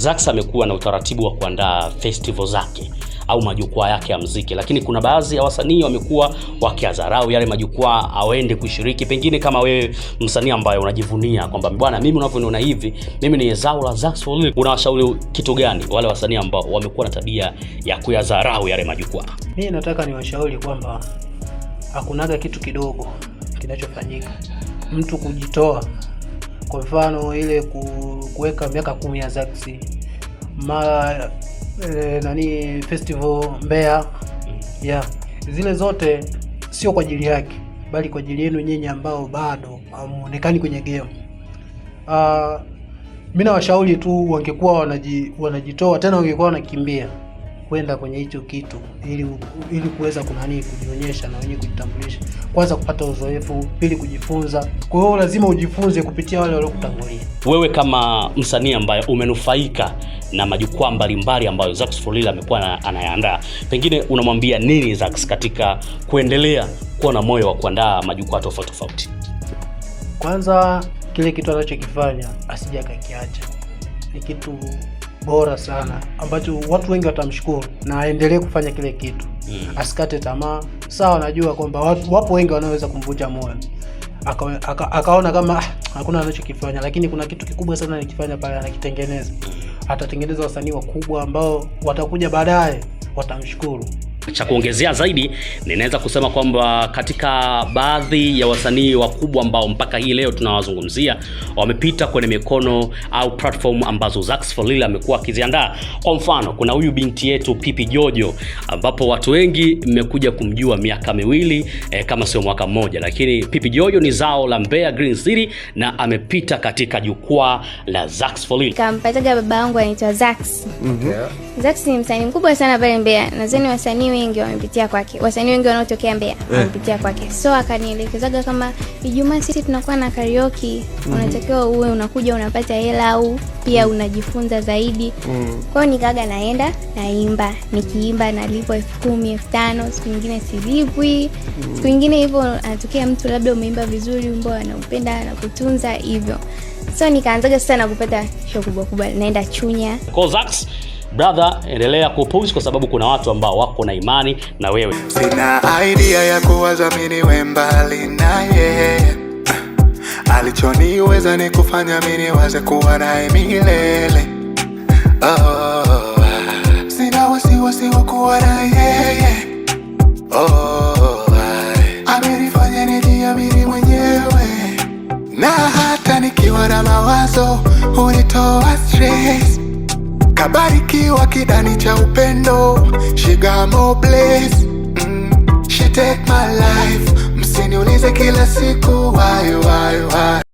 Zax amekuwa na utaratibu wa kuandaa festival zake au majukwaa yake ya muziki, lakini kuna baadhi ya wasanii wamekuwa wakiadharau yale majukwaa aende kushiriki. Pengine kama wewe msanii ambaye unajivunia kwamba bwana, mimi unavyoniona hivi, mimi ni zao la Zax for Real, unawashauri kitu gani wale wasanii ambao wamekuwa na tabia ya kuyadharau yale majukwaa? Mimi nataka niwashauri kwamba hakunaga kitu kidogo kinachofanyika. Mtu kujitoa, kwa mfano ile kuweka miaka 10 ya Zax, mara festival Mbeya, zile zote sio kwa ajili yake, bali kwa ajili yenu nyinyi ambao bado hamuonekani kwenye game. Mimi nawashauri tu wangekuwa wanajitoa, tena wangekuwa wanakimbia kwenda kwenye hicho kitu ili kuweza kujionyesha na wenyewe kujitambulisha, kwanza kupata uzoefu, pili kujifunza. Kwa hiyo lazima ujifunze kupitia wale waliokutangulia. Wewe kama msanii ambaye umenufaika na majukwaa mbalimbali ambayo Zax for Real amekuwa anayaandaa, pengine unamwambia nini Zax katika kuendelea kuwa na moyo wa kuandaa majukwaa tofauti? Kwanza, kile kitu anachokifanya asije akakiacha. Ni kitu bora sana ambacho watu wengi watamshukuru, na aendelee kufanya kile kitu. Asikate tamaa. Sawa, najua kwamba wapo wengi wanaweza kumvunja moyo, akaona kama hakuna anachokifanya, lakini kuna kitu kikubwa sana anakifanya pale, anakitengeneza. Atatengeneza wasanii wakubwa ambao watakuja baadaye watamshukuru. Cha kuongezea zaidi, ninaweza kusema kwamba katika baadhi ya wasanii wakubwa ambao mpaka hii leo tunawazungumzia wamepita kwenye mikono au platform ambazo Zax for Real amekuwa akiziandaa. Kwa mfano, kuna huyu binti yetu Pipi Jojo, ambapo watu wengi mmekuja kumjua miaka miwili kama sio mwaka mmoja, lakini Pipi Jojo ni zao la Mbeya Green City na amepita katika jukwaa la Zax for Real. Kampataga baba yangu anaitwa Zax. Zax ni msanii mkubwa sana pale Mbeya. Nadhani wasanii wengi wamepitia kwake. Wasanii wengi wanaotokea Mbeya wamepitia kwake. So akanielekezaga kama Ijumaa sisi tunakuwa na karaoke, unatakiwa uwe unakuja unapata hela au pia unajifunza zaidi. Kwa hiyo nikaga naenda naimba, nikiimba nalipwa 10,000, 5,000, siku nyingine silipwi. Siku nyingine hivyo anatokea mtu labda umeimba vizuri, wimbo anaupenda na kutunza hivyo. So nikaanzaga sasa na kupata show kubwa, naenda Chunya. Kwa Zax brother, endelea kupush kwa sababu kuna watu ambao wako na imani na wewe. Sina idea ya kuwazamini we mbali naye, alichoniweza ni kufanya mimi waze kuwa naye milele. Sina wasiwasi wa kuwa naye, amenifanya nijiamini mwenyewe, na hata nikiwa na mawazo hunitoa stress. Kabarikiwa kidani cha upendo, she got more bliss. She take my life, msiniulize kila siku why.